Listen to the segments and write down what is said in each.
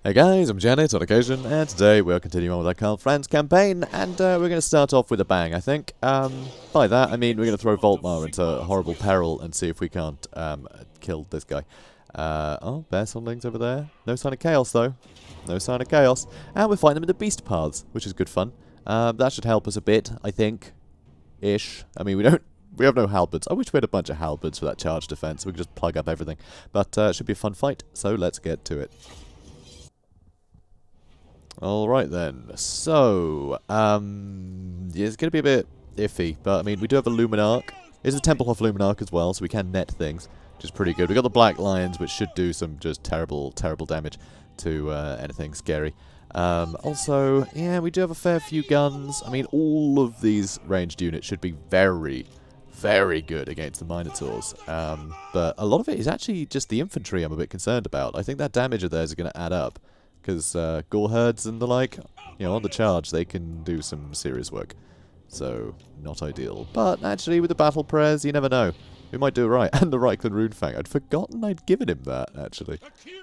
Hey guys, I'm JanetOnOccasion, and today we're continuing on with our Karl Franz campaign, and we're going to start off with a bang, I think. By that, I mean we're going to throw Voltmar into horrible peril and see if we can't kill this guy. Oh, bear summonings over there. No sign of chaos, though. No sign of chaos. And we're fighting them in the beast paths, which is good fun. That should help us a bit, I think. Ish. I mean, we have no halberds. I wish we had a bunch of halberds for that charge defense, so we could just plug up everything. But it should be a fun fight, so let's get to it. Alright then, so, yeah, it's going to be a bit iffy, but I mean, we do have a Luminarch. It's a Templehof Luminarch as well, so we can net things, which is pretty good. We got the Black Lions, which should do some just terrible, terrible damage to anything scary. Also, yeah, we do have a fair few guns. I mean, all of these ranged units should be very, very good against the Minotaurs. But a lot of it is actually just the infantry I'm a bit concerned about. I think that damage of theirs is going to add up. Because gore herds and the like, you know, on the charge, they can do some serious work. So, not ideal. But actually, with the battle prayers, you never know. We might do it right. And the Reikland Runefang. I'd forgotten I'd given him that, actually.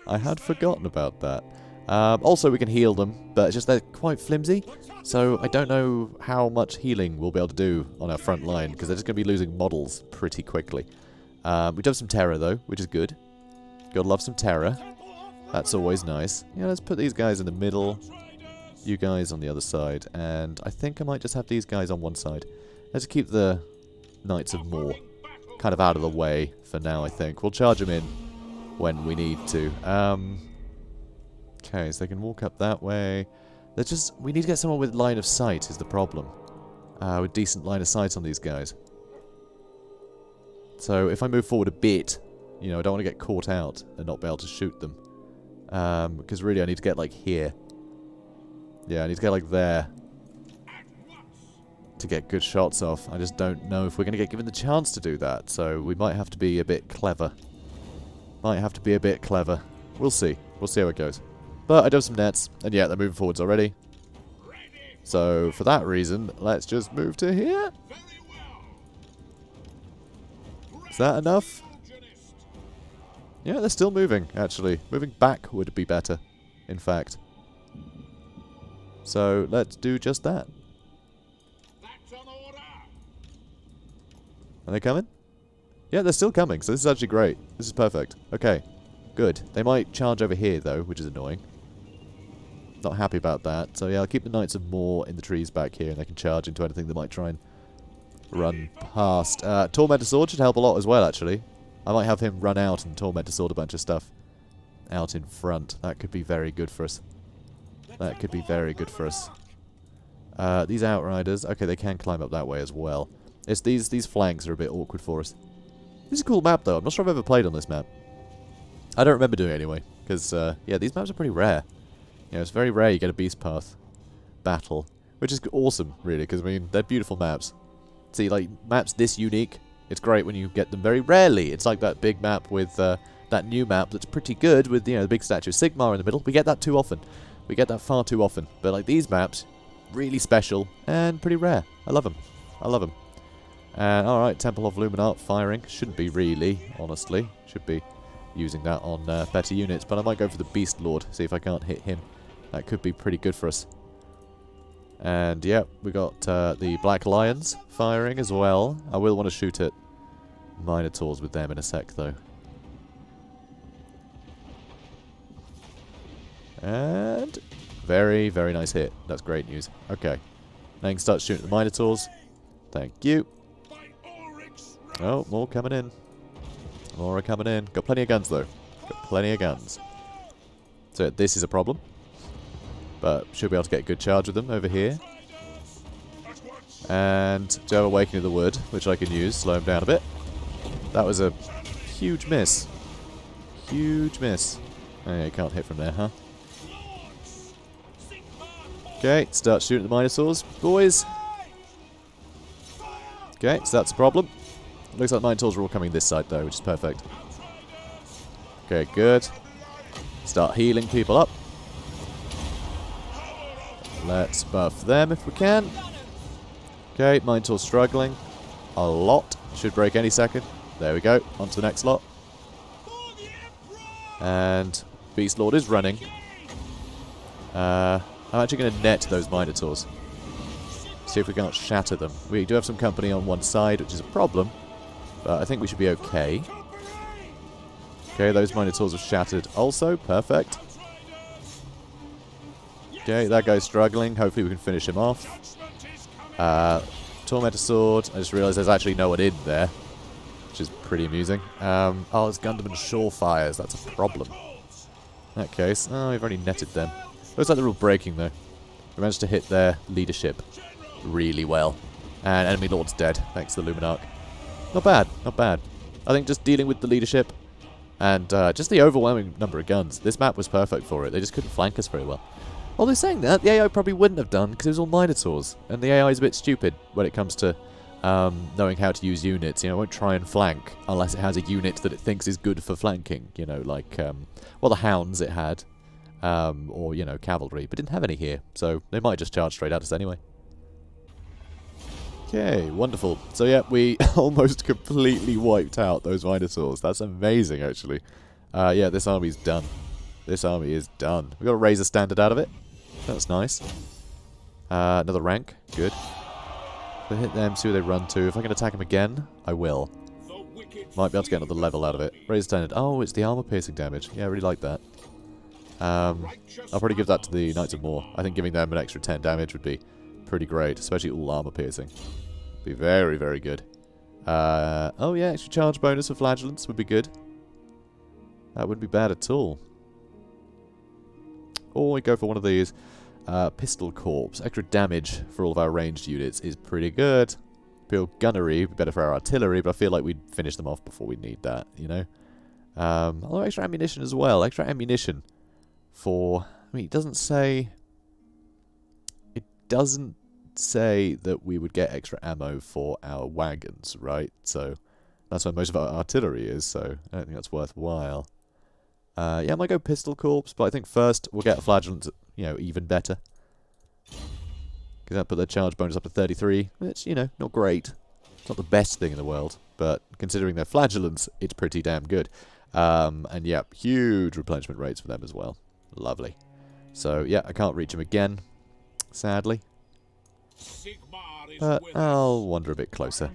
I had forgotten about that. Also, we can heal them, but it's just they're quite flimsy. So, I don't know how much healing we'll be able to do on our front line, because they're just going to be losing models pretty quickly. We do have some terror, though, which is good. Gotta love some terror. That's always nice. Yeah, let's put these guys in the middle. You guys on the other side. And I think I might just have these guys on one side. Let's keep the Knights of Moor kind of out of the way for now, I think. We'll charge them in when we need to. Okay, so they can walk up that way. We need to get someone with line of sight is the problem. With decent line of sight on these guys. So if I move forward a bit, you know, I don't want to get caught out and not be able to shoot them. Because really I need to get like here. Yeah, I need to get like there to get good shots off. I just don't know if we're going to get given the chance to do that. So we might have to be a bit clever. We'll see. We'll see how it goes. But I do have some nets. And yeah, they're moving forwards already. So for that reason, let's just move to here. Is that enough? Yeah, they're still moving, actually. Moving back would be better, in fact. So, let's do just that. Are they coming? Yeah, they're still coming, so this is actually great. This is perfect. Okay, good. They might charge over here, though, which is annoying. Not happy about that. So, yeah, I'll keep the Knights of Moor in the trees back here, and they can charge into anything that might try and run past. Tormentor Sword should help a lot as well, actually. I might have him run out and Tormentor Sword a bunch of stuff out in front. That could be very good for us. These Outriders, okay, they can climb up that way as well. It's these flanks are a bit awkward for us. This is a cool map, though. I'm not sure I've ever played on this map. I don't remember doing it anyway, because, yeah, these maps are pretty rare. You know, it's very rare you get a Beast Path battle, which is awesome, really, because, I mean, they're beautiful maps. See, like, maps this unique, it's great when you get them very rarely. It's like that big map with that new map that's pretty good with, you know, the big statue of SIGMAR in the middle. We get that too often. We get that far too often. But like these maps, really special and pretty rare. I love them. And alright, Templehof Luminarch firing. Shouldn't be really, honestly. Should be using that on better units. But I might go for the Beast Lord, see if I can't hit him. That could be pretty good for us. And yeah, we got the Black Lions firing as well. I will want to shoot at Minotaurs with them in a sec, though. And very, very nice hit. That's great news. Okay. Now you can start shooting at the Minotaurs. Thank you. Oh, more coming in. More are coming in. Got plenty of guns, though. So this is a problem. But should be able to get a good charge with them over here. And do have Awakening of the Wood, which I can use. Slow him down a bit. That was a huge miss. Oh yeah, you can't hit from there, huh? Okay, start shooting the Minotaurs, boys. Okay, so that's a problem. Looks like the Minotaurs are all coming this side, though, which is perfect. Okay, good. Start healing people up. Let's buff them if we can. Okay, Minotaur's struggling a lot. Should break any second. There we go. On to the next lot. And Beast Lord is running. I'm actually going to net those Minotaurs. See if we can't shatter them. We do have some company on one side, which is a problem. But I think we should be okay. Okay, those Minotaurs have shattered also. Perfect. Okay, that guy's struggling. Hopefully we can finish him off. Tormentor Sword. I just realised there's actually no one in there, which is pretty amusing. Oh, it's Gundam and Surefires. That's a problem. In that case, oh, we've already netted them. Looks like they're all breaking, though. We managed to hit their leadership really well. And enemy lord's dead, thanks to the Luminarch. Not bad, not bad. I think just dealing with the leadership and just the overwhelming number of guns. This map was perfect for it. They just couldn't flank us very well. Although saying that, the AI probably wouldn't have done because it was all Minotaurs. And the AI is a bit stupid when it comes to knowing how to use units. You know, it won't try and flank unless it has a unit that it thinks is good for flanking. You know, like, well, the Hounds it had. Or, you know, cavalry. But didn't have any here. So they might just charge straight at us anyway. Okay, wonderful. So yeah, we almost completely wiped out those Minotaurs. That's amazing, actually. Yeah, this army's done. This army is done. We've got to raise a standard out of it. That's nice. Another rank. Good. So hit them, see where they run to. If I can attack them again, I will. Might be able to get another level out of it. Raise standard. Oh, it's the armor piercing damage. Yeah, I really like that. I'll probably give that to the Knights of War. I think giving them an extra 10 damage would be pretty great, especially all armor piercing. Be very, very good. Oh yeah, extra charge bonus for flagellants would be good. That wouldn't be bad at all. Or we go for one of these. Pistol Corps. Extra damage for all of our ranged units is pretty good. Pure gunnery would be better for our artillery, but I feel like we'd finish them off before we need that, you know? Although extra ammunition as well. Extra ammunition for... I mean, it doesn't say... It doesn't say that we would get extra ammo for our wagons, right? So that's where most of our artillery is, so I don't think that's worthwhile. Yeah, I might go Pistol Corps, but I think first we'll get a Flagellant, you know, even better. Because that put their charge bonus up to 33. It's, you know, not great. It's not the best thing in the world, but considering their Flagellants, it's pretty damn good. And yeah, huge replenishment rates for them as well. Lovely. So yeah, I can't reach him again, sadly. But I'll wander a bit closer.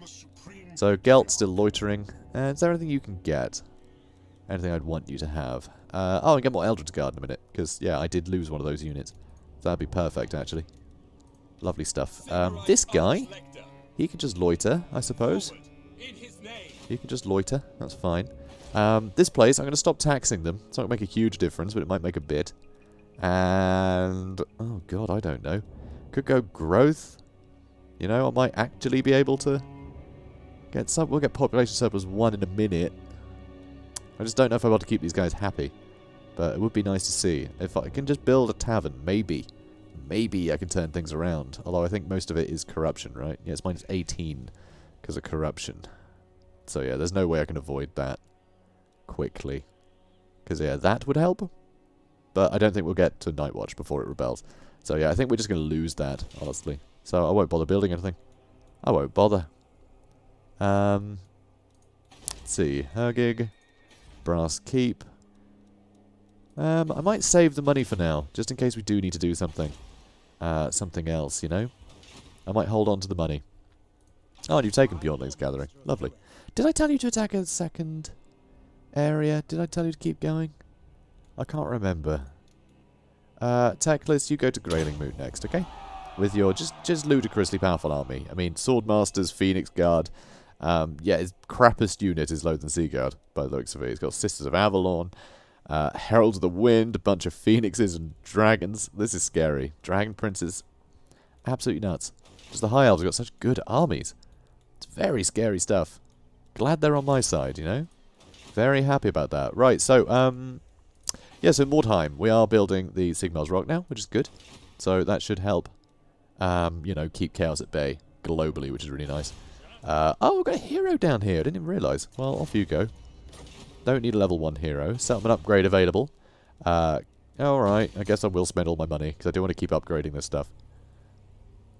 So Gelt's still loitering. And is there anything you can get? Anything I'd want you to have? Oh, I'll get more Eldred's Guard in a minute. Because, yeah, I did lose one of those units. So that'd be perfect, actually. Lovely stuff. This guy, he can just loiter, I suppose. He can just loiter. That's fine. This place, I'm going to stop taxing them. It's not going to make a huge difference, but it might make a bit. And... oh, God, I don't know. Could go growth. You know, I might actually be able to get some... we'll get population surplus 1 in a minute. I just don't know if I'm able to keep these guys happy. But it would be nice to see. If I can just build a tavern, maybe. Maybe I can turn things around. Although I think most of it is corruption, right? Yeah, it's minus 18 because of corruption. So yeah, there's no way I can avoid that quickly. Because yeah, that would help. But I don't think we'll get to Night Watch before it rebels. So yeah, I think we're just going to lose that, honestly. So I won't bother building anything. I won't bother. Let's see. Hergig. Brass Keep. I might save the money for now, just in case we do need to do something. Something else, you know? I might hold on to the money. Oh, and you've taken Bjornling's Gathering. Lovely. Did I tell you to attack a second area? Did I tell you to keep going? I can't remember. Techless, you go to Grayling Moot next, okay? With your just ludicrously powerful army. I mean, Swordmasters, Phoenix Guard. Yeah, his crappest unit is Loathen Seaguard, by the looks of it. He's got Sisters of Avalon, Heralds of the Wind, a bunch of Phoenixes and Dragons. This is scary. Dragon Princes. Absolutely nuts. Just the High Elves have got such good armies. It's very scary stuff. Glad they're on my side, you know? Very happy about that. Right, so, yeah, so Mordheim. We are building the Sigmar's Rock now, which is good. So that should help, you know, keep chaos at bay globally, which is really nice. Oh, we've got a hero down here. I didn't even realise. Well, off you go. Don't need a level 1 hero. Settlement upgrade available. Alright, I guess I will spend all my money, because I do want to keep upgrading this stuff.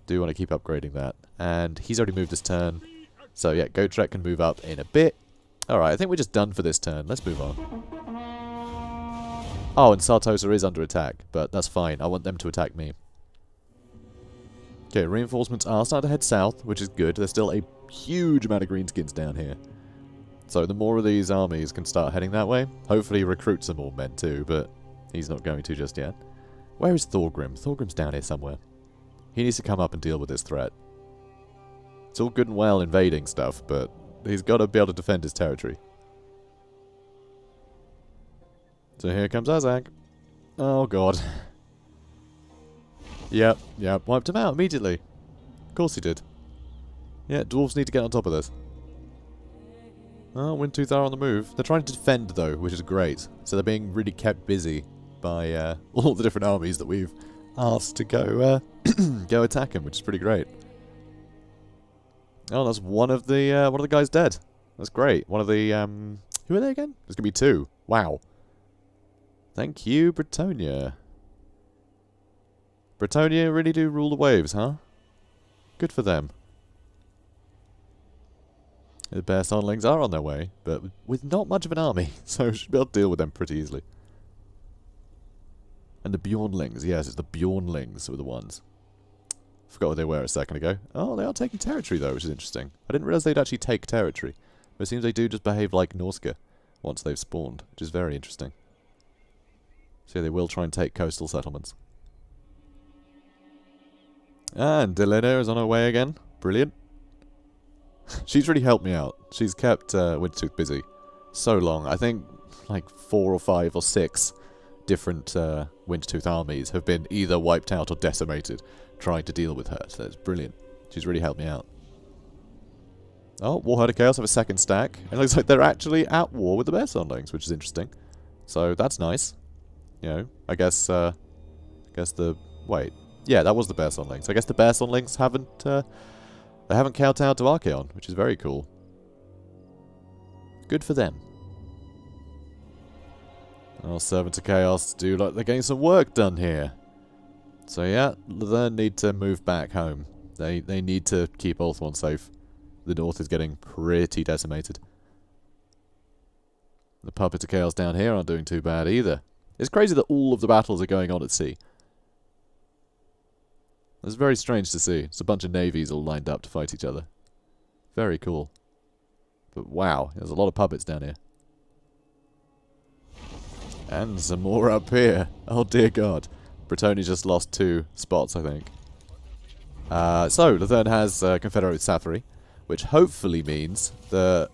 Do want to keep upgrading that. And he's already moved his turn. So yeah, Gotrek can move up in a bit. Alright, I think we're just done for this turn. Let's move on. Oh, and Sartosa is under attack, but that's fine. I want them to attack me. Okay, reinforcements are starting to head south, which is good. There's still a huge amount of greenskins down here. So the more of these armies can start heading that way. Hopefully he recruits some more men too, but he's not going to just yet. Where is Thorgrim? Thorgrim's down here somewhere. He needs to come up and deal with this threat. It's all good and well invading stuff, but he's got to be able to defend his territory. So here comes Azag. Oh god. Yep, wiped him out immediately. Of course he did. Yeah, dwarves need to get on top of this. Oh, Windtooth are on the move. They're trying to defend though, which is great. So they're being really kept busy by all the different armies that we've asked to go go attack him, which is pretty great. Oh, that's one of the guys dead. That's great. One of the who are they again? There's gonna be 2. Wow. Thank you, Bretonia. Bretonia really do rule the waves, huh? Good for them. The bear sonlings are on their way, but with not much of an army, so we should be able to deal with them pretty easily. And the Bjornlings, yes, it's the Bjornlings were the ones. Forgot what they were a second ago. Oh, they are taking territory though, which is interesting. I didn't realise they'd actually take territory. But it seems they do just behave like Norska once they've spawned, which is very interesting. So they will try and take coastal settlements. And Delena is on her way again. Brilliant. She's really helped me out. She's kept Windtooth busy so long. I think like 4 or 5 or 6 different Windtooth armies have been either wiped out or decimated trying to deal with her. So it's brilliant. She's really helped me out. Oh, Warherd of Chaos have a second stack. It looks like they're actually at war with the Bear Sonlings, which is interesting. So that's nice. You know, I guess the... Wait. Yeah, that was the Bear Sonlings. I guess the Bear Sonlings haven't... they haven't kowtowed to Archaon, which is very cool. Good for them. Oh, Servants of Chaos do like they're getting some work done here. So yeah, they need to move back home. They need to keep Ulthuan safe. The north is getting pretty decimated. The Puppets of Chaos down here aren't doing too bad either. It's crazy that all of the battles are going on at sea. It's very strange to see. It's a bunch of navies all lined up to fight each other. Very cool. But wow, there's a lot of puppets down here. And some more up here. Oh dear god. Bretonia just lost 2 spots, I think. So, Luthern has Confederate Safari, which hopefully means that,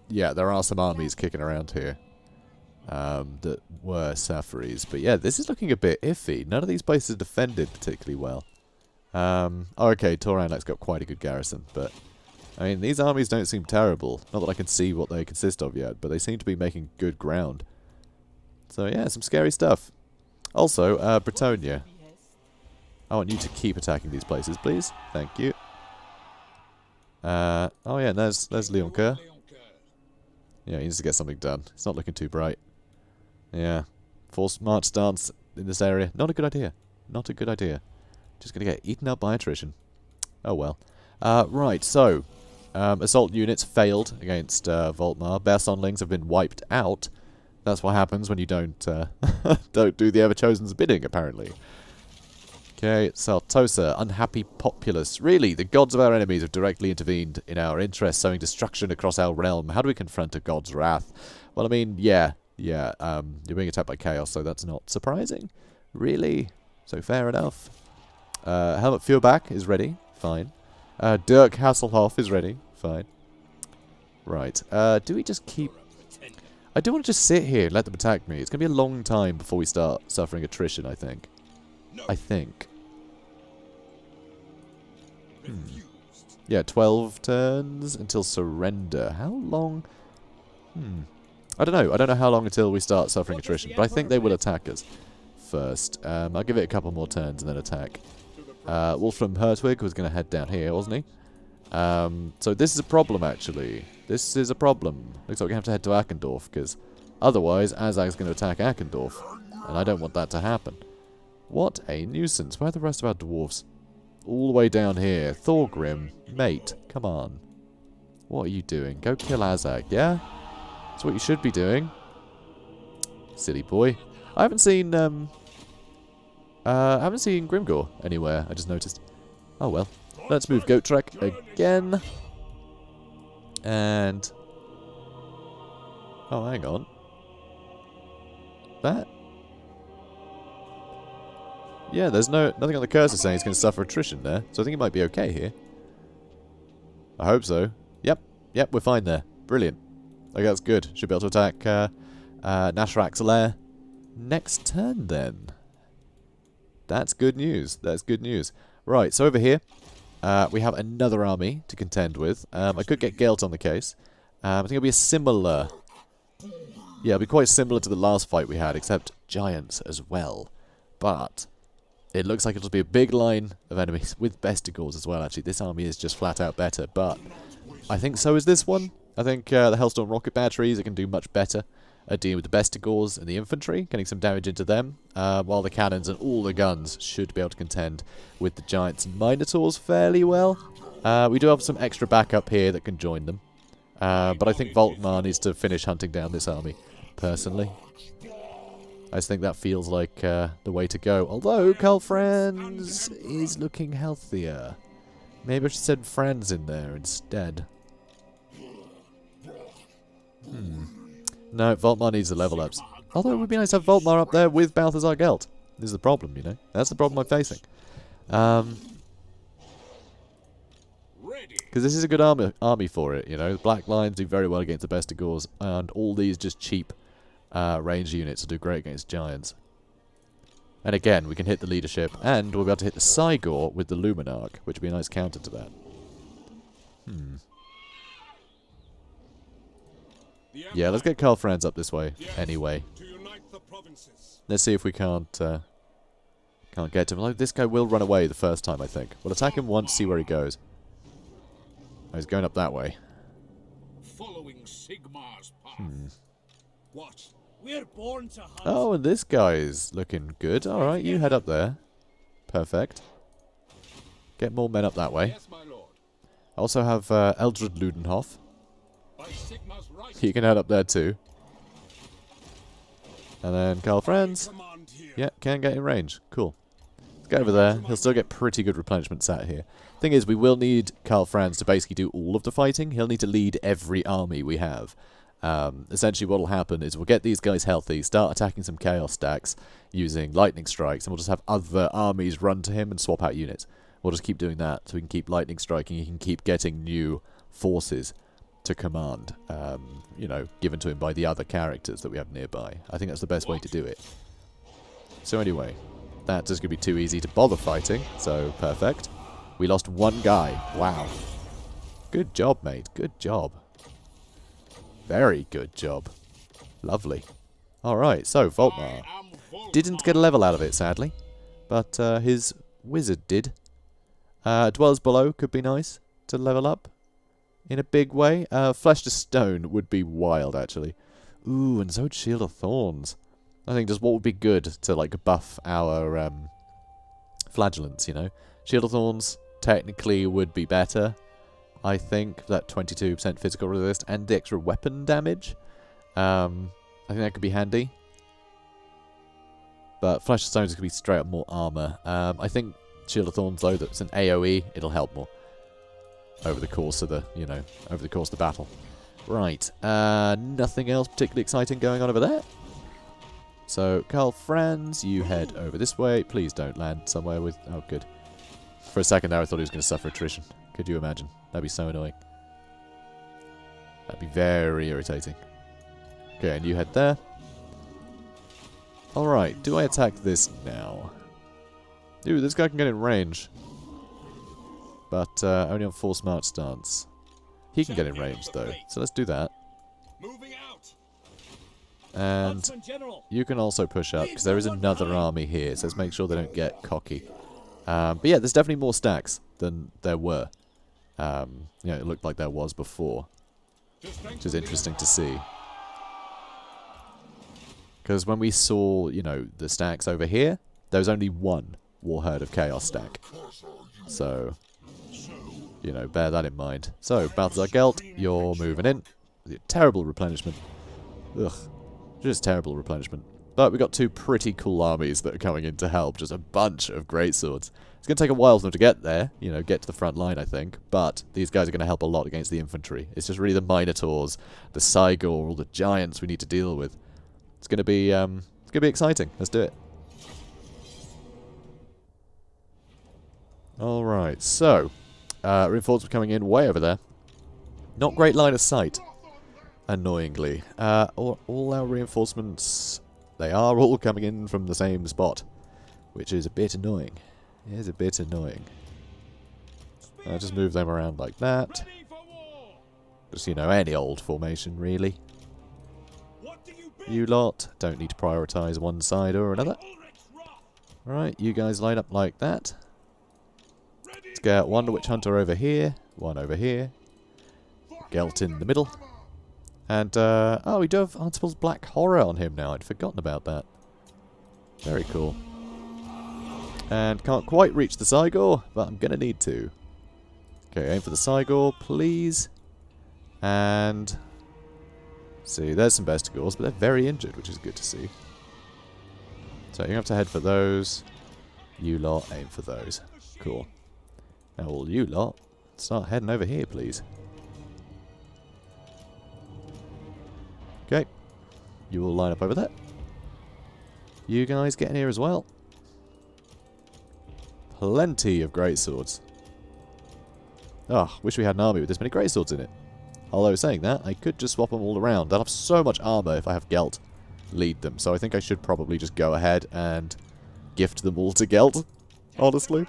yeah, there are some armies kicking around here that were Safaris. But yeah, this is looking a bit iffy. None of these places are defended particularly well. Oh, okay, Toranlak's got quite a good garrison, but I mean, these armies don't seem terrible. Not that I can see what they consist of yet, but they seem to be making good ground. So yeah, some scary stuff. Also, Bretonia. I want you to keep attacking these places, please. Thank you. Oh yeah, there's Leoncoeur. Yeah, he needs to get something done. It's not looking too bright. Yeah. Forced march stance in this area. Not a good idea. Not a good idea. Just going to get eaten up by attrition. Oh well. Right, so... assault units failed against Voltmar. Bear Sonlings have been wiped out. That's what happens when you don't don't do the Ever-Chosen's bidding, apparently. Okay, Sartosa, unhappy populace. Really, the gods of our enemies have directly intervened in our interests, sowing destruction across our realm. How do we confront a god's wrath? Well, I mean, yeah, you're being attacked by chaos, so that's not surprising. Really? So fair enough. Helmut Feuerbach is ready. Fine. Dirk Hasselhoff is ready. Fine. Right. Do we just keep... I do want to just sit here and let them attack me. It's going to be a long time before we start suffering attrition, I think. I think. Yeah, 12 turns until surrender. How long? I don't know. I don't know how long until we start suffering attrition, but I think they will attack us first. I'll give it a couple more turns and then attack. Wolfram Hertwig was going to head down here, wasn't he? So this is a problem, actually. This is a problem. Looks like we have to head to Akendorf, because otherwise Azag's going to attack Akendorf, and I don't want that to happen. What a nuisance. Where are the rest of our dwarves? All the way down here. Thorgrim, mate, come on. What are you doing? Go kill Azag, yeah? That's what you should be doing. Silly boy. I haven't seen Grimgore anywhere, I just noticed. Oh well. Let's move Goat Trek again. And... oh, hang on. That? Yeah, there's nothing on the cursor saying he's going to suffer attrition there, so I think he might be okay here. I hope so. Yep, we're fine there. Brilliant. Okay, that's good. Should be able to attack Nashrak's lair next turn then. That's good news. That's good news. Right, so over here, we have another army to contend with. I could get Gelt on the case. I think it'll be a similar... yeah, it'll be quite similar to the last fight we had, except giants as well. But it looks like it'll be a big line of enemies with bestigors as well, actually. This army is just flat out better, but I think so is this one. I think the Hellstorm rocket batteries are going to do much better at dealing with the bestigors and the infantry, getting some damage into them, while the cannons and all the guns should be able to contend with the giants and minotaurs fairly well. We do have some extra backup here that can join them. But I think Volkmar needs to finish hunting down this army, personally. I just think that feels like the way to go. Although, Karl Franz is looking healthier. Maybe I should send Franz in there instead. No, Volkmar needs the level ups. Although it would be nice to have Volkmar up there with Balthazar Gelt. This is the problem, you know. That's the problem I'm facing. Because this is a good army for it, you know. The Black Lions do very well against the bestigors, and all these just cheap range units will do great against giants. And again, we can hit the leadership, and we'll be able to hit the Sigor with the Luminarch, which would be a nice counter to that. Yeah, let's get Karl Franz up this way, anyway. Let's see if we can't get to him. Although this guy will run away the first time, I think. We'll attack him once, see where he goes. Oh, he's going up that way. Following Sigmar's path. What? We're born to hunt. Oh, and this guy's looking good. Alright, you head up there. Perfect. Get more men up that way. Yes, my lord. I also have Eldred Ludenhoff. By Sigmar's right. He can head up there too. And then Karl Franz. Yeah, can get in range. Cool. Let's go over there. He'll still get pretty good replenishment sat here. Thing is, we will need Karl Franz to basically do all of the fighting. He'll need to lead every army we have. Essentially what will happen is we'll get these guys healthy, start attacking some chaos stacks using lightning strikes, and we'll just have other armies run to him and swap out units. We'll just keep doing that so we can keep lightning striking. He can keep getting new forces to command, you know, given to him by the other characters that we have nearby. I think that's the best way to do it. So anyway, that's just going to be too easy to bother fighting, so perfect. We lost one guy. Wow. Good job, mate. Good job. Very good job. Lovely. Alright, so Volkmar didn't get a level out of it, sadly. But his wizard did. Dwellers Below could be nice to level up in a big way. Flesh to Stone would be wild, actually. Ooh, and so would Shield of Thorns. I think just what would be good to, like, buff our flagellants, you know. Shield of Thorns technically would be better. I think that 22% physical resist and the extra weapon damage. I think that could be handy. But Flesh of Stone is going to be straight up more armor. I think Shield of Thorns, though, that's an AoE, it'll help more over the course of the, you know, over the course of the battle. Right. Nothing else particularly exciting going on over there. So, Karl Franz, you head over this way. Please don't land somewhere with... oh, good. For a second there, I thought he was going to suffer attrition. Could you imagine? That'd be so annoying. That'd be very irritating. Okay, and you head there. Alright, do I attack this now? Ooh, this guy can get in range. But only on 4 smart stance. He can get in range, though. So let's do that. And you can also push up, because there is another army here. So let's make sure they don't get cocky. But yeah, there's definitely more stacks than there were. You know, it looked like there was before, which is interesting to see. Because when we saw, you know, the stacks over here, there was only one Warherd of Chaos stack. So, you know, bear that in mind. So, Balthazar Gelt, you're moving in. Terrible replenishment. Ugh. Just terrible replenishment. But we've got two pretty cool armies that are coming in to help. Just a bunch of greatswords. It's going to take a while for them to get there. You know, get to the front line, I think. But these guys are going to help a lot against the infantry. It's just really the Minotaurs, the Sigor, all the giants we need to deal with. It's going to be exciting. Let's do it. Alright, so reinforcements coming in way over there. Not great line of sight, annoyingly. All our reinforcements, they are all coming in from the same spot, which is a bit annoying. It is a bit annoying. I'll just move them around like that. Just, you know, any old formation, really. You lot don't need to prioritise one side or another. Alright, you guys line up like that. Let's get one Witch Hunter over here, one over here. Gelt in the middle. And, oh, we do have Artible's Black Horror on him now. I'd forgotten about that. Very cool. And can't quite reach the Sigor, but I'm going to need to. Okay, aim for the Sigor, please. And... see, there's some Bestigors, but they're very injured, which is good to see. So you have to head for those. You lot, aim for those. Cool. Now all you lot, start heading over here, please. Okay. You all line up over there. You guys get in here as well. Plenty of greatswords. Oh, wish we had an army with this many greatswords in it. Although saying that, I could just swap them all around. I'll have so much armor if I have Gelt lead them. So I think I should probably just go ahead and gift them all to Gelt, honestly.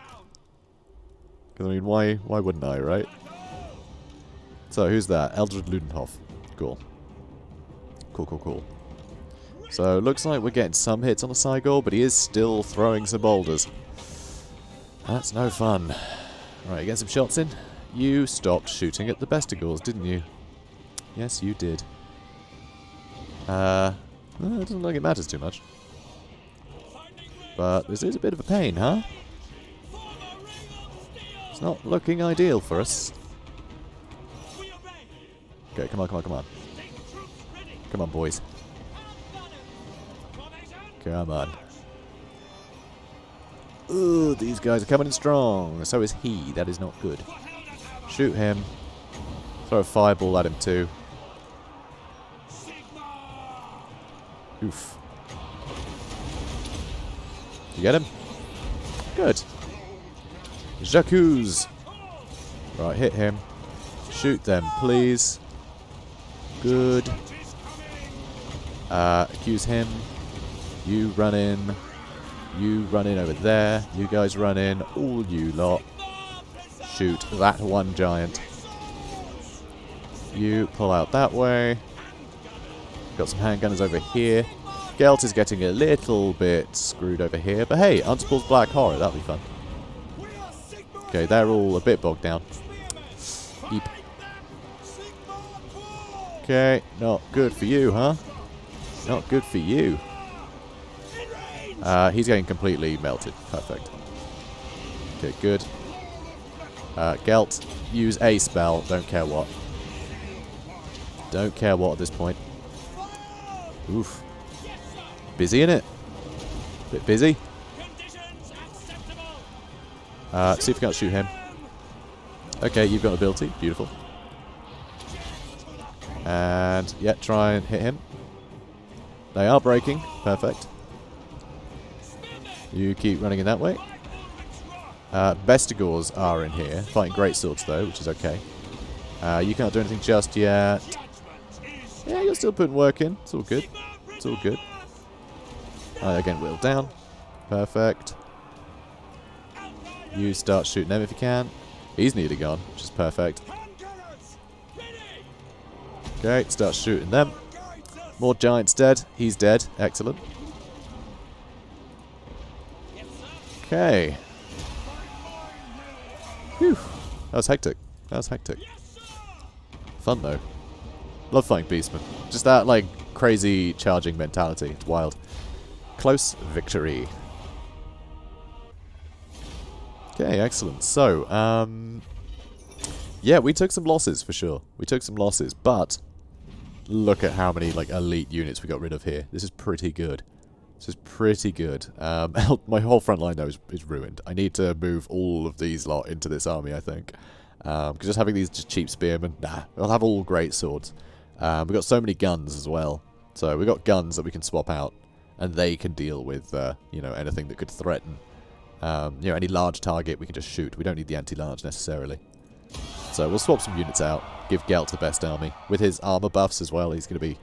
Because, I mean, why wouldn't I, right? So, who's that? Eldred Ludenhoff. Cool. Cool. So, looks like we're getting some hits on the Sigor, but he is still throwing some boulders. That's no fun. Right, get some shots in. You stopped shooting at the Bestigors, didn't you? Yes, you did. Well, it doesn't look like it matters too much. But this is a bit of a pain, huh? It's not looking ideal for us. Okay, come on. Come on, boys. Come on. Ooh, these guys are coming in strong. So is he. That is not good. Shoot him. Throw a fireball at him too. Oof. You get him? Good. J'accuse. Right, hit him. Shoot them, please. Good. Accuse him. You run in. You run in over there. You guys run in. All you lot. Shoot that one giant. You pull out that way. Got some handgunners over here. Gelt is getting a little bit screwed over here. But hey, Untaple's Black Horror. That'll be fun. Okay, they're all a bit bogged down. Eep. Okay, not good for you, huh? Not good for you. He's getting completely melted. Perfect. Okay, good. Gelt, use a spell. Don't care what. Don't care what at this point. Oof. Busy, innit? Bit busy. See if you can't shoot him. Okay, you've got ability. Beautiful. And, yeah, try and hit him. They are breaking. Perfect. You keep running in that way. Bestigors are in here. Fighting greatswords, though, which is okay. You can't do anything just yet. Yeah, you're still putting work in. It's all good. It's all good. Again, whittled down. Perfect. You start shooting them if you can. He's nearly gone, which is perfect. Okay, start shooting them. More giants dead. He's dead. Excellent. Okay. Whew. That was hectic. That was hectic. Fun, though. Love fighting beastmen. Just that, like, crazy charging mentality. It's wild. Close victory. Okay, excellent. So, yeah, we took some losses, for sure. We took some losses, but look at how many, like, elite units we got rid of here. This is pretty good. This is pretty good. My whole front line, though, is ruined. I need to move all of these lot into this army, I think. Because just having these just cheap spearmen, nah. They'll have all great swords. We've got so many guns as well. So we've got guns that we can swap out. And they can deal with, you know, anything that could threaten. You know, any large target we can just shoot. We don't need the anti-large necessarily. So we'll swap some units out. Give Gelt the best army. With his armor buffs as well, he's gonna be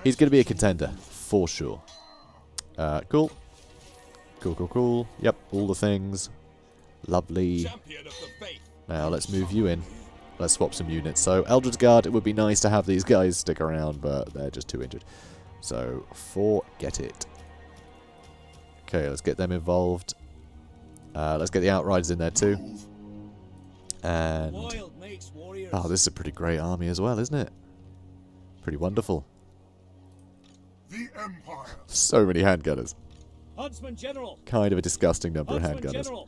a contender. For sure. Cool. Cool. Yep, all the things. Lovely. Now let's move you in. Let's swap some units. So Eldred's Guard, it would be nice to have these guys stick around, but they're just too injured. So forget it. Okay, let's get them involved. Let's get the Outriders in there too. And oh, this is a pretty great army as well, isn't it? Pretty wonderful. The Empire. So many handgunners. Huntsman General. Kind of a disgusting number of Huntsman handgunners. General.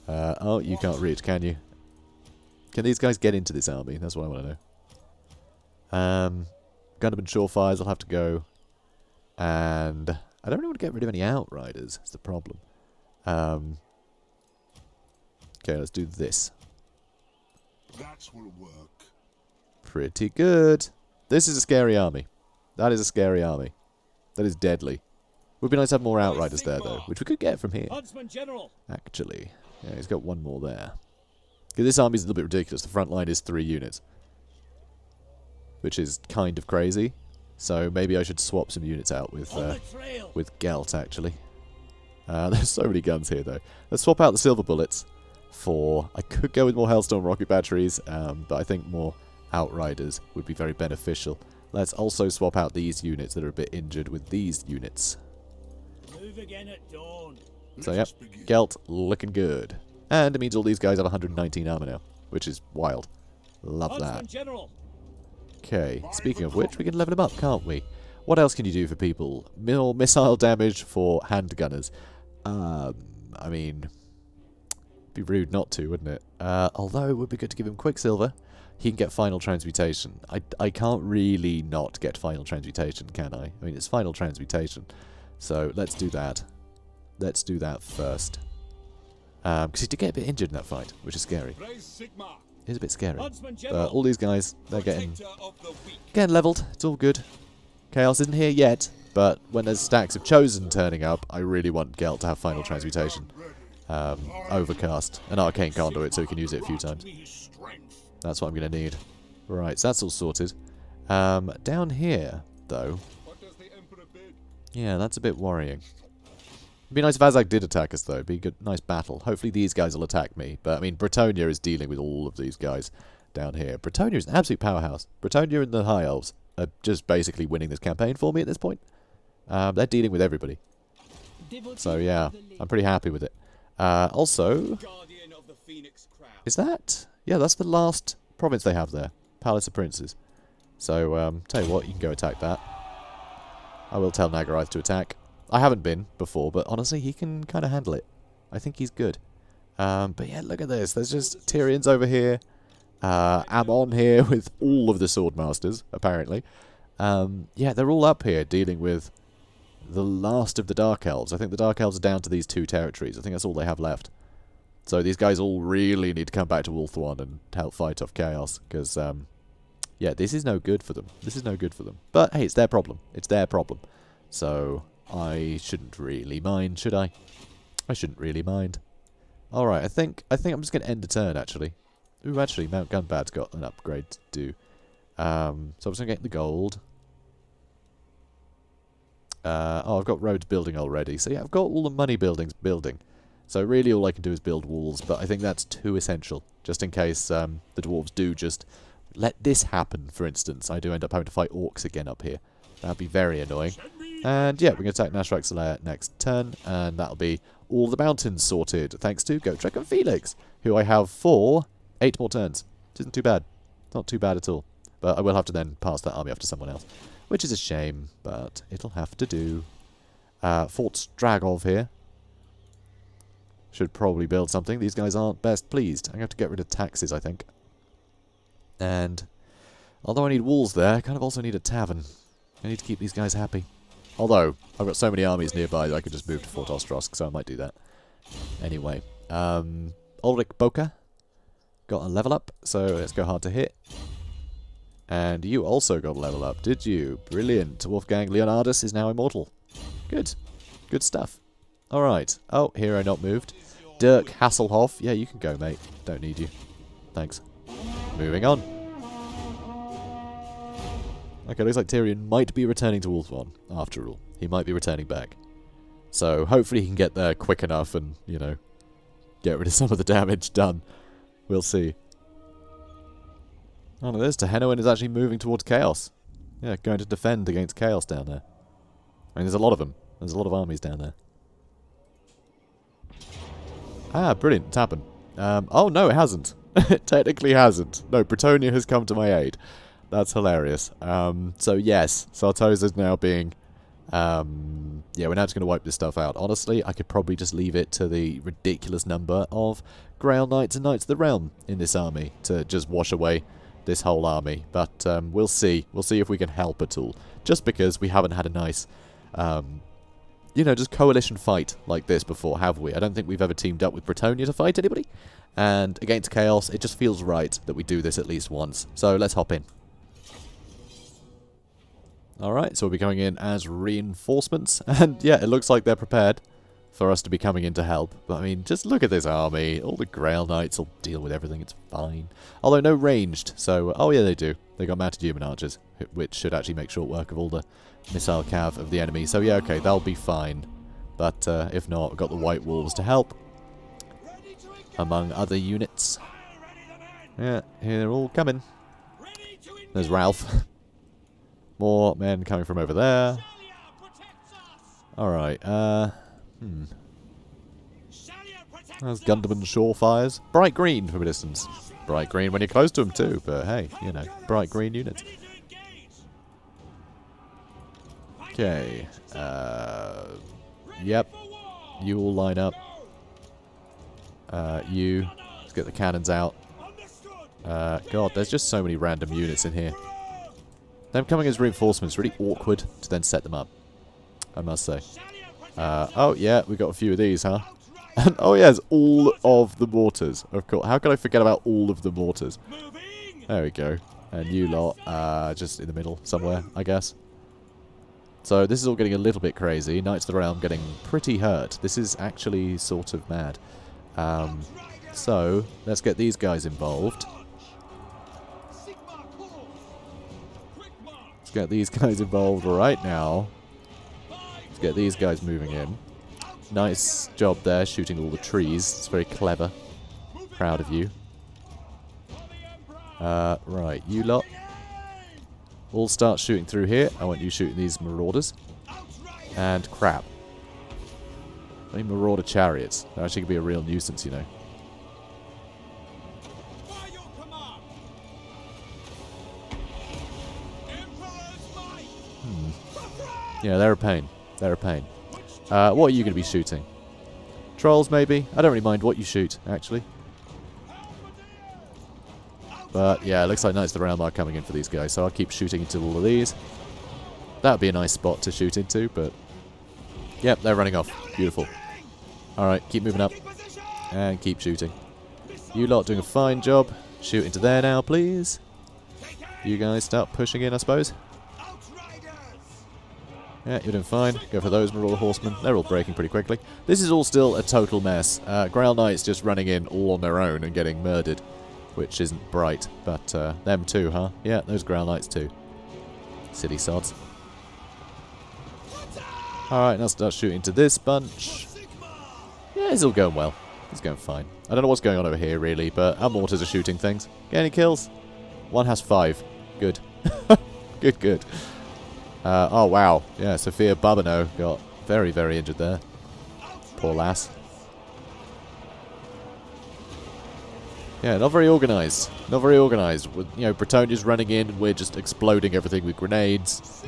Oh, you can't reach, can you? Can these guys get into this army? That's what I want to know. Gunnerman Surefires will have to go. And I don't really want to get rid of any Outriders. That's the problem. Okay, let's do this. That will work. Pretty good. This is a scary army. That is a scary army. That is deadly. Would be nice to have more Outriders there, though, which we could get from here. Huntsman General. Actually. Yeah, he's got one more there. This army's a little bit ridiculous. The front line is 3 units. Which is kind of crazy. So maybe I should swap some units out with Gelt, actually. There's so many guns here, though. Let's swap out the silver bullets for... I could go with more Hellstorm rocket batteries, but I think more Outriders would be very beneficial. Let's also swap out these units that are a bit injured with these units. Move again at dawn. So, yep, Gelt looking good. And it means all these guys have 119 armor now, which is wild. Love that. Okay, speaking of which, we can level them up, can't we? What else can you do for people? More missile damage for handgunners. I mean, it'd be rude not to, wouldn't it? Although it would be good to give him Quicksilver. He can get Final Transmutation. I can't really not get Final Transmutation, can I? I mean, it's Final Transmutation. So, let's do that. Let's do that first. Because he did get a bit injured in that fight, which is scary. It's a bit scary. All these guys, they're getting leveled. It's all good. Chaos isn't here yet, but when there's stacks of Chosen turning up, I really want Gelt to have Final Transmutation. Overcast. An Arcane Conduit so he can use it a few times. That's what I'm going to need. Right, so that's all sorted. Down here, though... Yeah, that's a bit worrying. It'd be nice if Azag did attack us, though. It'd be a good, nice battle. Hopefully these guys will attack me. But, I mean, Bretonnia is dealing with all of these guys down here. Bretonnia is an absolute powerhouse. Bretonnia and the High Elves are just basically winning this campaign for me at this point. They're dealing with everybody. So, yeah, I'm pretty happy with it. Also... Is that... Yeah, that's the last province they have there. Palace of Princes. So, tell you what, you can go attack that. I will tell Nagarath to attack. I haven't been before, but honestly, he can kind of handle it. I think he's good. But yeah, look at this. There's just Tyrion's over here. Ammon here with all of the Swordmasters, apparently. Yeah, they're all up here dealing with the last of the Dark Elves. I think the Dark Elves are down to these 2 territories. I think that's all they have left. So these guys all really need to come back to Ulthuan and help fight off Chaos, because, yeah, this is no good for them. This is no good for them. But, hey, it's their problem. It's their problem. So, I shouldn't really mind, should I? I shouldn't really mind. Alright, I think I'm just going to end the turn, actually. Ooh, actually, Mount Gunbad's got an upgrade to do. So I'm just going to get the gold. Oh, I've got roads building already. So, yeah, I've got all the money buildings building. So really all I can do is build walls, but I think that's too essential, just in case the dwarves do just let this happen, for instance. I do end up having to fight orcs again up here. That'd be very annoying. And yeah, we're going to attack Nashrak's Lair next turn, and that'll be all the mountains sorted, thanks to Gotrek and Felix, who I have for 8 more turns. Which isn't too bad. Not too bad at all. But I will have to then pass that army off to someone else, which is a shame, but it'll have to do. Fort Stragov here. Should probably build something. These guys aren't best pleased. I'm going to have to get rid of taxes, I think. And although I need walls there, I kind of also need a tavern. I need to keep these guys happy. Although, I've got so many armies nearby that I could just move to Fort Ostrosk, so I might do that. Anyway, Ulrich Boka got a level up, so let's go hard to hit. And you also got a level up, did you? Brilliant. Wolfgang Leonardus is now immortal. Good. Good stuff. Alright. Oh, hero not moved. Dirk Hasselhoff. Yeah, you can go, mate. Don't need you. Thanks. Moving on. Okay, looks like Tyrion might be returning to Wolfswan, after all. He might be returning back. So, hopefully he can get there quick enough and, you know, get rid of some of the damage done. We'll see. Oh, no, there's Tehenoen is actually moving towards Chaos. Yeah, going to defend against Chaos down there. I mean, there's a lot of them. There's a lot of armies down there. Ah, brilliant. It's happened. Oh, no, it hasn't. It technically hasn't. No, Bretonia has come to my aid. That's hilarious. So, yes, Sartosa's now being... yeah, we're now just going to wipe this stuff out. Honestly, I could probably just leave it to the ridiculous number of Grail Knights and Knights of the Realm in this army to just wash away this whole army. But we'll see. We'll see if we can help at all. Just because we haven't had a nice... you know, just coalition fight like this before, have we? I don't think we've ever teamed up with Bretonia to fight anybody. And against Chaos, it just feels right that we do this at least once. So let's hop in. Alright, so we'll be coming in as reinforcements. And yeah, it looks like they're prepared for us to be coming in to help. But I mean, just look at this army. All the Grail Knights will deal with everything. It's fine. Although no ranged. So, oh yeah, they do. They got mounted human archers, which should actually make short work of all the missile cav of the enemy. So yeah, okay, they'll be fine. But if not, we've got the White Wolves to help. Among other units. Yeah, here they're all coming. There's Ralph. More men coming from over there. Alright, There's Gunderman Shorefires. Bright green from a distance. Bright green when you're close to them too, but hey, you know, bright green units. Okay, yep. You all line up. Let's get the cannons out. God, there's just so many random units in here. Them coming as reinforcements, really awkward to then set them up, I must say. Oh yeah, we got a few of these, huh? And oh yes, all of the mortars, of course. How could I forget about all of the mortars? There we go. And you lot, just in the middle somewhere, I guess. So this is all getting a little bit crazy. Knights of the Realm getting pretty hurt. This is actually sort of mad. So let's get these guys involved. Let's get these guys involved right now. Let's get these guys moving in. Nice job there, shooting all the trees. It's very clever. Proud of you. Right, you lot. All start shooting through here. I want you shooting these marauders. And crap. I mean marauder chariots. They're actually going to be a real nuisance, you know. Yeah, they're a pain. They're a pain. What are you going to be shooting? Trolls, maybe? I don't really mind what you shoot, actually. But, yeah, it looks like Knights of the Realm are coming in for these guys, so I'll keep shooting into all of these. That would be a nice spot to shoot into, but... Yep, they're running off. Beautiful. Alright, keep moving up. And keep shooting. You lot doing a fine job. Shoot into there now, please. You guys start pushing in, I suppose. Yeah, you're doing fine. Go for those Marauder Horsemen. They're all breaking pretty quickly. This is all still a total mess. Grail Knights just running in all on their own and getting murdered. Which isn't bright. But them too, huh? Yeah, those Grail Knights too. Silly sods. Alright, now start shooting to this bunch. Yeah, it's all going well. It's going fine. I don't know what's going on over here, really, but our mortars are shooting things. Get any kills? One has 5. Good. Good, good. Oh, wow. Yeah, Sophia Babino got very, very injured there. Poor lass. Yeah, not very organised. Not very organised. With, you know, Bretonia's running in and we're just exploding everything with grenades.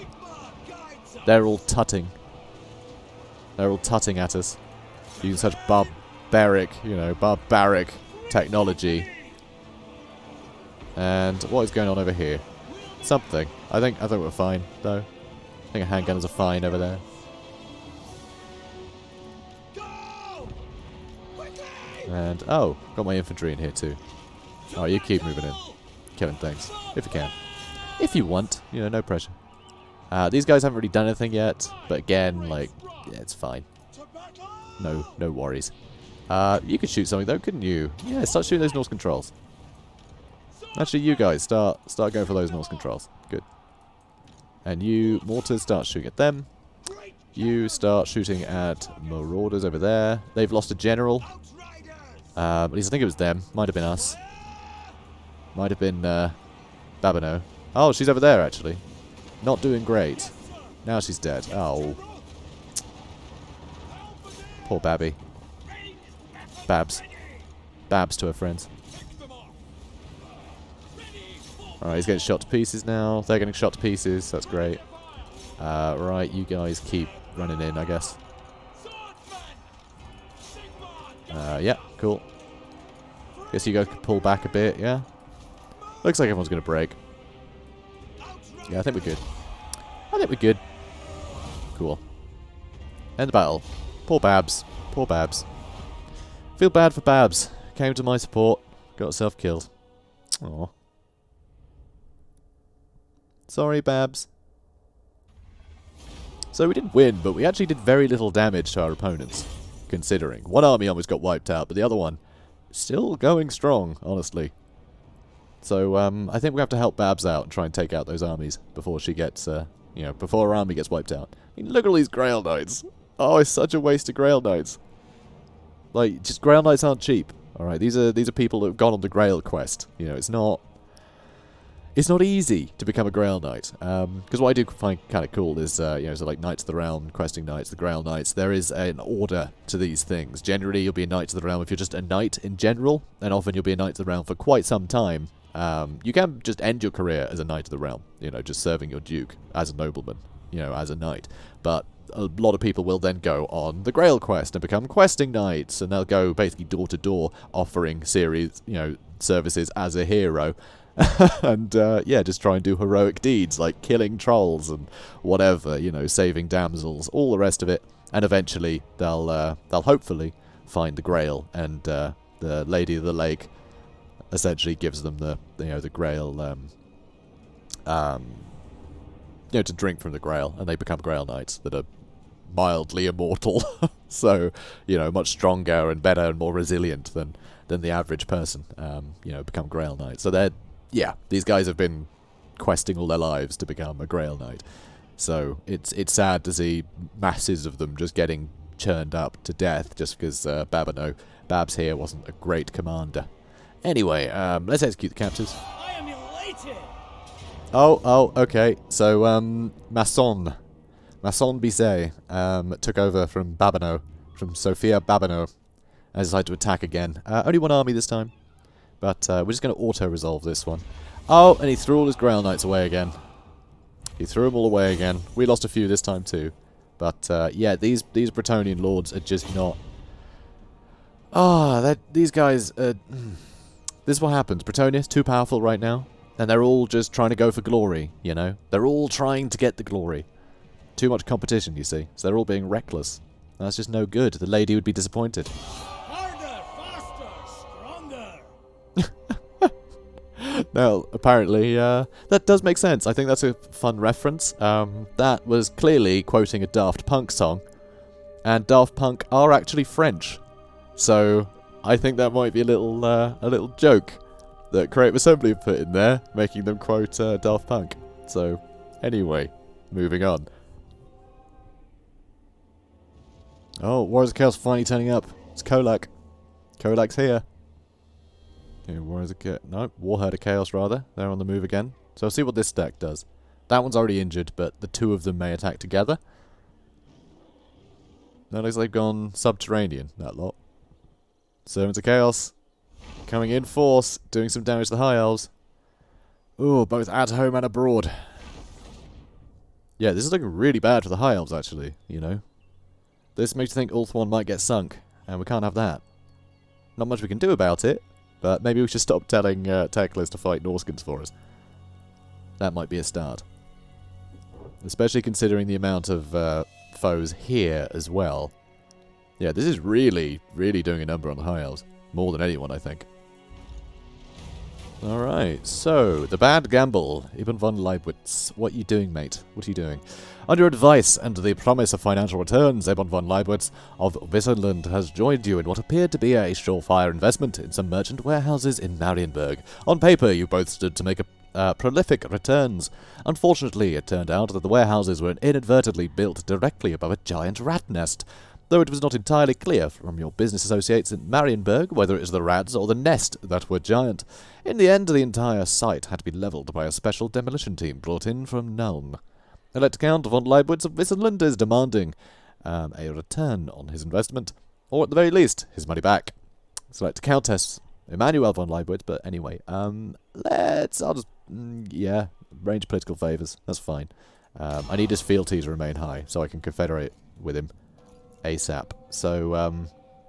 They're all tutting. They're all tutting at us. Using such barbaric, you know, barbaric technology. And what is going on over here? Something. I think we're fine, though. I think handgunners are fine over there. And, oh, got my infantry in here too. Oh, you keep moving in. Killing things. If you can. If you want. You know, no pressure. These guys haven't really done anything yet. But again, like, yeah, it's fine. No worries. You could shoot something though, couldn't you? Yeah, start shooting those Norse controls. Actually, you guys, start going for those Norse controls. Good. And you, mortars, start shooting at them. You start shooting at marauders over there. They've lost a general. At least I think it was them. Might have been us. Might have been Babino. Oh, she's over there, actually. Not doing great. Now she's dead. Oh. Poor Babby. Babs. Babs to her friends. Alright, he's getting shot to pieces now. They're getting shot to pieces. That's great. Right, you guys keep running in, I guess. Yeah, cool. Guess you guys can pull back a bit, yeah? Looks like everyone's going to break. Yeah, I think we're good. I think we're good. Cool. End the battle. Poor Babs. Poor Babs. Feel bad for Babs. Came to my support. Got herself killed. Aww. Sorry, Babs. So we didn't win, but we actually did very little damage to our opponents, considering. One army almost got wiped out, but the other one still going strong, honestly. So I think we have to help Babs out and try and take out those armies before she gets, you know, before her army gets wiped out. I mean, look at all these Grail Knights. Oh, it's such a waste of Grail Knights. Like, just Grail Knights aren't cheap. All right, these are people that have gone on the Grail quest. You know, it's not easy to become a Grail Knight. Because what I do find kind of cool is, you know, so like Knights of the Realm, Questing Knights, the Grail Knights, there is an order to these things. Generally, you'll be a Knight of the Realm if you're just a Knight in general, and often you'll be a Knight of the Realm for quite some time. You can just end your career as a Knight of the Realm, you know, just serving your Duke as a nobleman, you know, as a Knight. But a lot of people will then go on the Grail quest and become Questing Knights, and they'll go basically door to door offering series, you know, services as a hero. And, yeah, just try and do heroic deeds, like killing trolls and whatever, you know, saving damsels, all the rest of it. And eventually, they'll hopefully find the Grail, and the Lady of the Lake essentially gives them the, you know, the Grail, you know, to drink from the Grail, and they become Grail Knights that are mildly immortal. So, you know, much stronger and better and more resilient than the average person, you know, become Grail Knights. So they're, yeah, these guys have been questing all their lives to become a Grail Knight. So it's sad to see masses of them just getting churned up to death just because Babs here wasn't a great commander. Anyway, let's execute the captures. I am elated. Oh, okay. So, Masson Bizet took over from Babino, from Sophia Babino, and decided to attack again. Only one army this time, but we're just going to auto-resolve this one. Oh, and he threw all his Grail Knights away again. He threw them all away again. We lost a few this time too. But, yeah, these Bretonnian lords are just not... these guys... this is what happens. Bretonia's too powerful right now. And they're all just trying to go for glory, you know? They're all trying to get the glory. Too much competition, you see. So they're all being reckless. That's just no good. The lady would be disappointed. Harder, faster, stronger. Now, apparently, that does make sense. I think that's a fun reference. That was clearly quoting a Daft Punk song. And Daft Punk are actually French. So I think that might be a little joke that Creative Assembly have put in there, making them quote Daft Punk. So, anyway, moving on. Oh, Warriors of Chaos finally turning up. It's Kolak. Kolak's here. Okay, Warriors of Chaos. No, Warherd of Chaos, rather. They're on the move again. So, I'll see what this deck does. That one's already injured, but the two of them may attack together. That looks like they've gone subterranean, that lot. Servants of Chaos. Coming in force, doing some damage to the High Elves. Ooh, both at home and abroad. Yeah, this is looking really bad for the High Elves, actually, you know. This makes you think Ulthuan might get sunk, and we can't have that. Not much we can do about it, but maybe we should stop telling Teclis to fight Norskins for us. That might be a start. Especially considering the amount of foes here as well. Yeah, this is really, really doing a number on the High Elves. More than anyone, I think. Alright, so, the bad gamble. Ibn von Leibwitz. What are you doing, mate? What are you doing? Under advice and the promise of financial returns, Ibn von Leibwitz of Wissenland has joined you in what appeared to be a surefire investment in some merchant warehouses in Marienburg. On paper, you both stood to make prolific returns. Unfortunately, it turned out that the warehouses were inadvertently built directly above a giant rat nest. Though it was not entirely clear from your business associates in Marienburg whether it was the rats or the nest that were giant. In the end, the entire site had to be levelled by a special demolition team brought in from Nuln. Elector Count von Leibwitz of Wissenland is demanding a return on his investment, or at the very least, his money back. Select Countess Emmanuel von Leibwitz, but anyway, I'll just, yeah, range political favours, that's fine. I need his fealty to remain high, so I can confederate with him ASAP. So,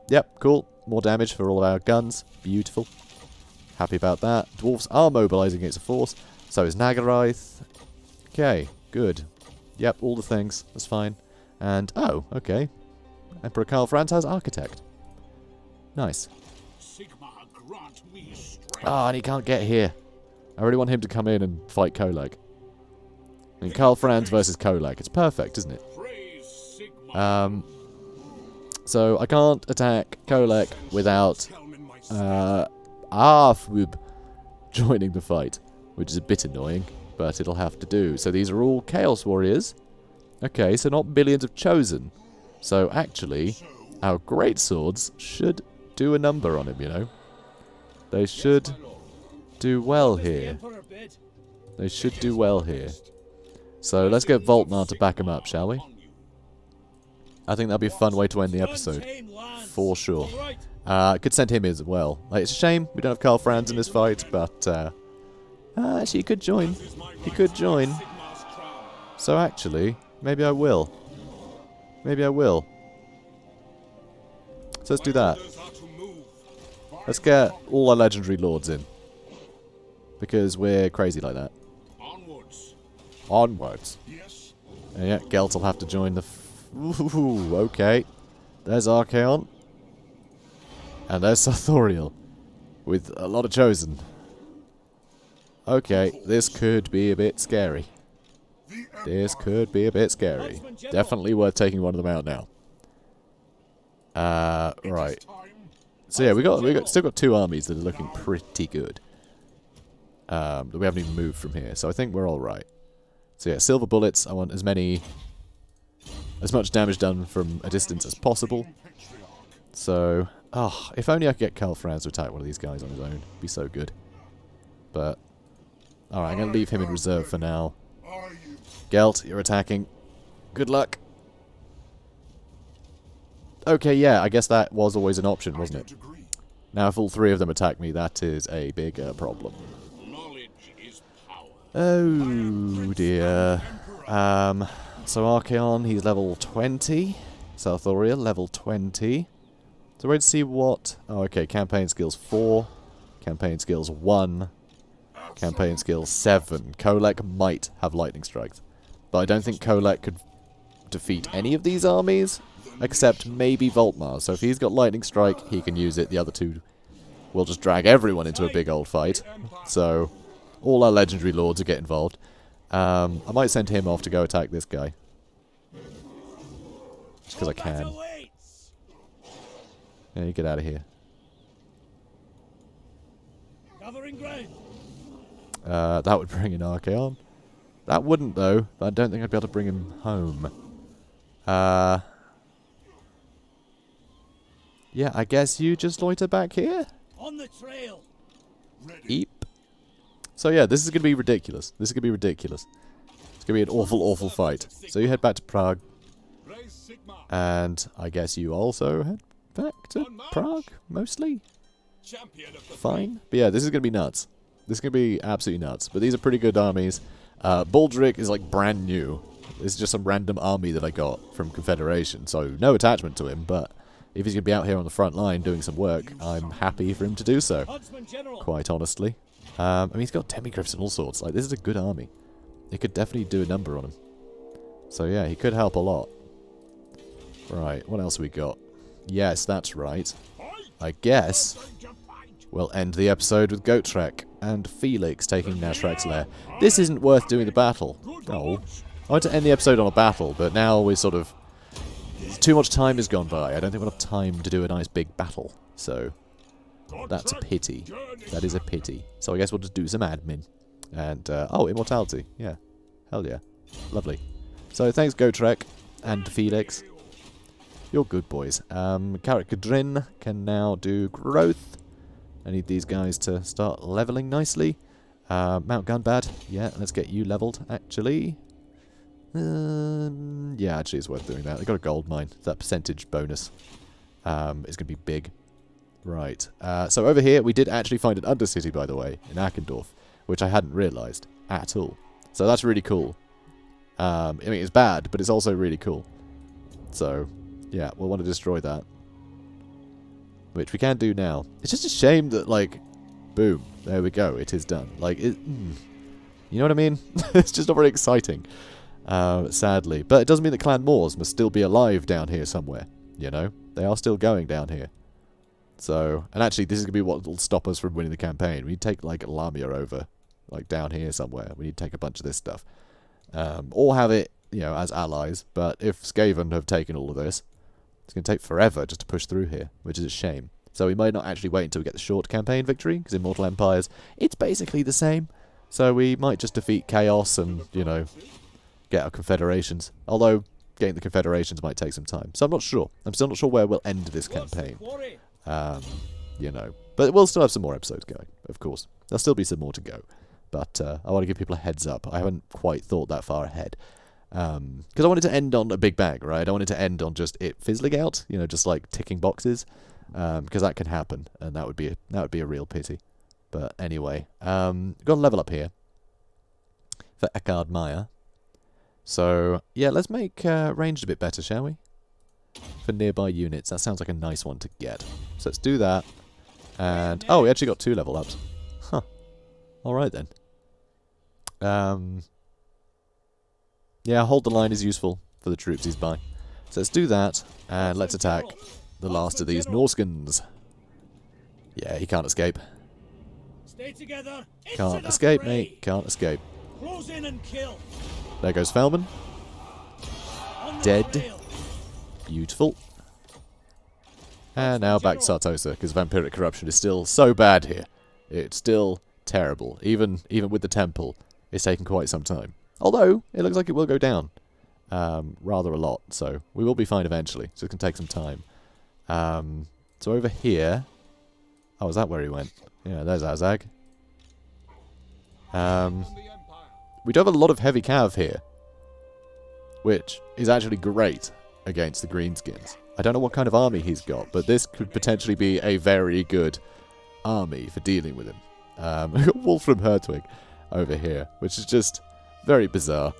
yep, cool. More damage for all of our guns. Beautiful. Happy about that. Dwarfs are mobilising against a force. So is Nagaraith. Okay, good. Yep, all the things. That's fine. And, oh, okay. Emperor Karl Franz has Architect. Nice. SIGMAR grant me strength. Ah, and he can't get here. I really want him to come in and fight Kolag. I mean, Karl Franz versus Kolag. It's perfect, isn't it? Praise SIGMAR. So I can't attack Kolek without Arfwub joining the fight, which is a bit annoying, but it'll have to do. So these are all Chaos Warriors. Okay, so not billions of Chosen. So actually, our great swords should do a number on him, you know. They should do well here. They should do well here. So let's get Voltmar to back him up, shall we? I think that'll be a fun way to end the episode. For sure. Could send him as well. Like, it's a shame we don't have Karl Franz in this fight, but actually he could join. He could join. So actually, maybe I will. Maybe I will. So let's do that. Let's get all our legendary lords in. Because we're crazy like that. Onwards. Onwards. Yes. And yeah, Gelt will have to join the... Ooh, okay. There's Archaon. And there's Sarthoriel. With a lot of Chosen. Okay, this could be a bit scary. This could be a bit scary. Definitely worth taking one of them out now. Right. So yeah, we still got two armies that are looking pretty good. That we haven't even moved from here, so I think we're all right. So yeah, silver bullets. I want as much damage done from a distance as possible. So, if only I could get Karl Franz to attack one of these guys on his own. It'd be so good. But, alright, I'm going to leave him in reserve for now. Gelt, you're attacking. Good luck. Okay, yeah, I guess that was always an option, wasn't it? Now, if all three of them attack me, that is a bigger problem. Oh, dear. So Archaon, he's level 20. Sarthoriel, level 20. So we're going to see what... Oh, okay, campaign skills 4. Campaign skills 1. Campaign skills 7. Kolek might have lightning strikes. But I don't think Kolek could defeat any of these armies, except maybe Voltmar. So if he's got lightning strike, he can use it. The other two will just drag everyone into a big old fight. So all our legendary lords will get involved. I might send him off to go attack this guy. Just because I can. Yeah, you get out of here. That would bring in Archaon. That wouldn't, though. But I don't think I'd be able to bring him home. Yeah, I guess you just loiter back here? On the trail. Eep. So yeah, this is going to be ridiculous. This is going to be ridiculous. It's going to be an awful, awful fight. So you head back to Prague. And I guess you also head back to Prague, mostly? Fine. But yeah, this is going to be nuts. This is going to be absolutely nuts. But these are pretty good armies. Baldric is like brand new. This is just some random army that I got from Confederation. So no attachment to him, but if he's going to be out here on the front line doing some work, I'm happy for him to do so. Quite honestly. I mean, he's got Demigriffs and all sorts. Like, this is a good army. It could definitely do a number on him. So yeah, he could help a lot. Right, what else we got? Yes, that's right. I guess we'll end the episode with Gotrek and Felix taking Nashrak's lair. This isn't worth doing the battle. No. I want to end the episode on a battle, but now we're sort of... Too much time has gone by. I don't think we'll have time to do a nice big battle. So, that's a pity. That is a pity. So I guess we'll just do some admin. And, oh, immortality. Yeah. Hell yeah. Lovely. So thanks, Gotrek and Felix. You're good boys. Character Drin can now do growth. I need these guys to start leveling nicely. Mount Gunbad. Yeah, let's get you leveled, actually. Yeah, actually it's worth doing that. They got a gold mine. That percentage bonus is going to be big. Right. So over here, we did actually find an undercity, by the way, in Akendorf, which I hadn't realised at all. So that's really cool. I mean, it's bad, but it's also really cool. So, yeah, we'll want to destroy that. Which we can do now. It's just a shame that, like, boom, there we go, it is done. Like, you know what I mean? It's just not very exciting, sadly. But it doesn't mean that Clan Moors must still be alive down here somewhere, you know? They are still going down here. So, and actually, this is going to be what will stop us from winning the campaign. We need to take, like, Lamia over, like, down here somewhere. We need to take a bunch of this stuff. Or have it, you know, as allies. But if Skaven have taken all of this, it's going to take forever just to push through here, which is a shame. So we might not actually wait until we get the short campaign victory, because in Mortal Empires, it's basically the same. So we might just defeat Chaos and, you know, get our confederations. Although, getting the confederations might take some time. So I'm not sure. I'm still not sure where we'll end this campaign. You know. But we'll still have some more episodes going, of course. There'll still be some more to go. But I want to give people a heads up. I haven't quite thought that far ahead. Because I wanted to end on a big bang, right? I wanted to end on just it fizzling out, you know, just like ticking boxes. Because that can happen, and that would be a real pity. But anyway, got a level up here for Eckhard Meyer. So yeah, let's make ranged a bit better, shall we? For nearby units, that sounds like a nice one to get. So let's do that. And oh, we actually got 2 level ups. Huh. All right then. Yeah, hold the line is useful for the troops he's by. So let's do that, and let's attack the last of these Norskins. Yeah, he can't escape. Stay together. Can't escape, mate. Can't escape. Close in and kill. There goes Felman. Dead. Beautiful. And now back to Sartosa, because vampiric corruption is still so bad here. It's still terrible. Even with the temple, it's taken quite some time. Although, it looks like it will go down. Rather a lot, so we will be fine eventually. So it's going to take some time. So over here... Oh, is that where he went? Yeah, there's Azag. We do have a lot of heavy cav here, which is actually great against the greenskins. I don't know what kind of army he's got, but this could potentially be a very good army for dealing with him. We've got Wolfram Hertwig over here, which is just very bizarre.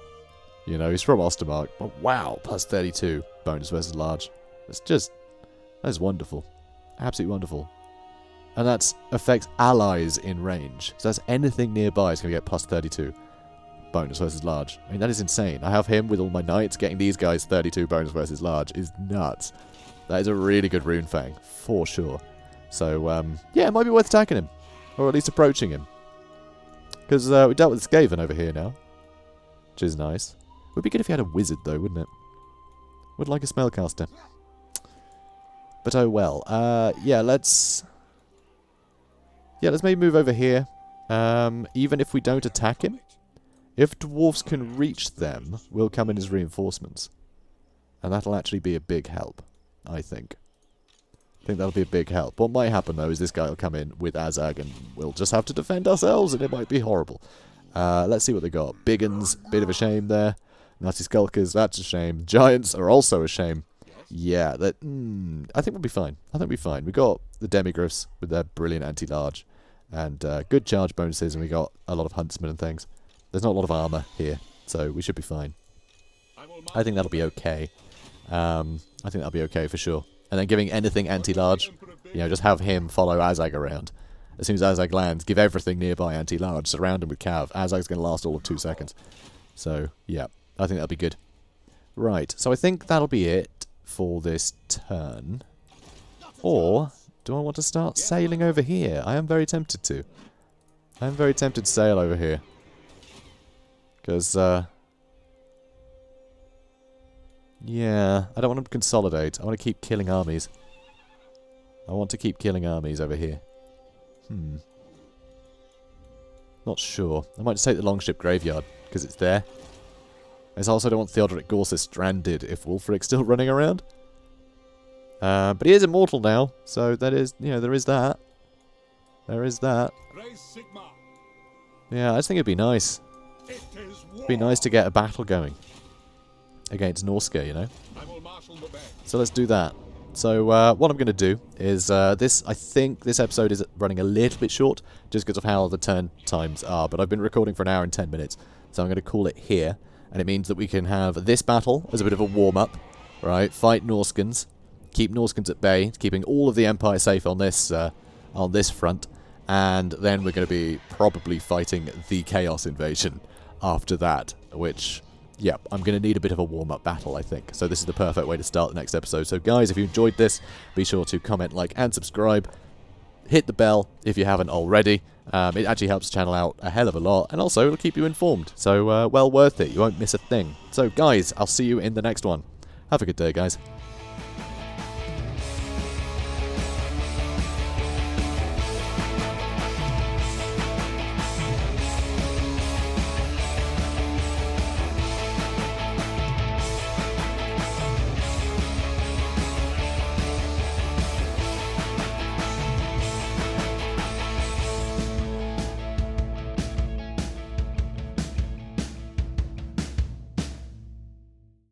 You know, he's from Ostermark, but wow, plus 32 bonus versus large. That is wonderful. Absolutely wonderful. And that affects allies in range. So that's anything nearby is going to get plus 32 bonus versus large. I mean, that is insane. I have him with all my knights. Getting these guys 32 bonus versus large is nuts. That is a really good rune fang, for sure. So, yeah, it might be worth attacking him. Or at least approaching him. Because we dealt with Skaven over here now. Which is nice. Would be good if he had a wizard, though, wouldn't it? Would like a spellcaster. But oh well. Yeah, let's maybe move over here. Even if we don't attack him, if dwarves can reach them, we'll come in as reinforcements. And that'll actually be a big help, I think. I think that'll be a big help. What might happen, though, is this guy will come in with Azag and we'll just have to defend ourselves, and it might be horrible. Let's see what they got. Biggins, bit of a shame there. Nazi Skulkers, that's a shame. Giants are also a shame. Yeah, that. I think we'll be fine. I think we'll be fine. We got the Demigriffs with their brilliant anti-large and good charge bonuses, and we got a lot of huntsmen and things. There's not a lot of armor here, so we should be fine. I think that'll be okay. I think that'll be okay for sure. And then giving anything anti-large, you know, just have him follow Azag around. As soon as Azag lands, give everything nearby anti-large, surround him with cav. Azag's going to last all of 2 seconds. So, yeah, I think that'll be good. Right, so I think that'll be it for this turn. Or, do I want to start sailing over here? I am very tempted to. I am very tempted to sail over here. Because, yeah, I don't want to consolidate. I want to keep killing armies. I want to keep killing armies over here. Not sure. I might just take the Longship Graveyard, because it's there. I also don't want Theodoric Gorsis stranded if Wulfric's still running around. But he is immortal now, so that is, you know, there is that. There is that. Raise SIGMAR. Yeah, I just think it'd be nice. It is war. It'd be nice to get a battle going. Against Norska, you know. I will marshal the band. So let's do that. So what I'm going to do is I think this episode is running a little bit short just because of how the turn times are, but I've been recording for an hour and 10 minutes, so I'm going to call it here, and it means that we can have this battle as a bit of a warm-up, right? Fight Norskans, keep Norskans at bay, keeping all of the Empire safe on this front, and then we're going to be probably fighting the Chaos Invasion after that, which... yeah, I'm going to need a bit of a warm-up battle, I think. So this is the perfect way to start the next episode. So guys, if you enjoyed this, be sure to comment, like, and subscribe. Hit the bell if you haven't already. It actually helps the channel out a hell of a lot. And also, it'll keep you informed. So, well worth it. You won't miss a thing. So guys, I'll see you in the next one. Have a good day, guys.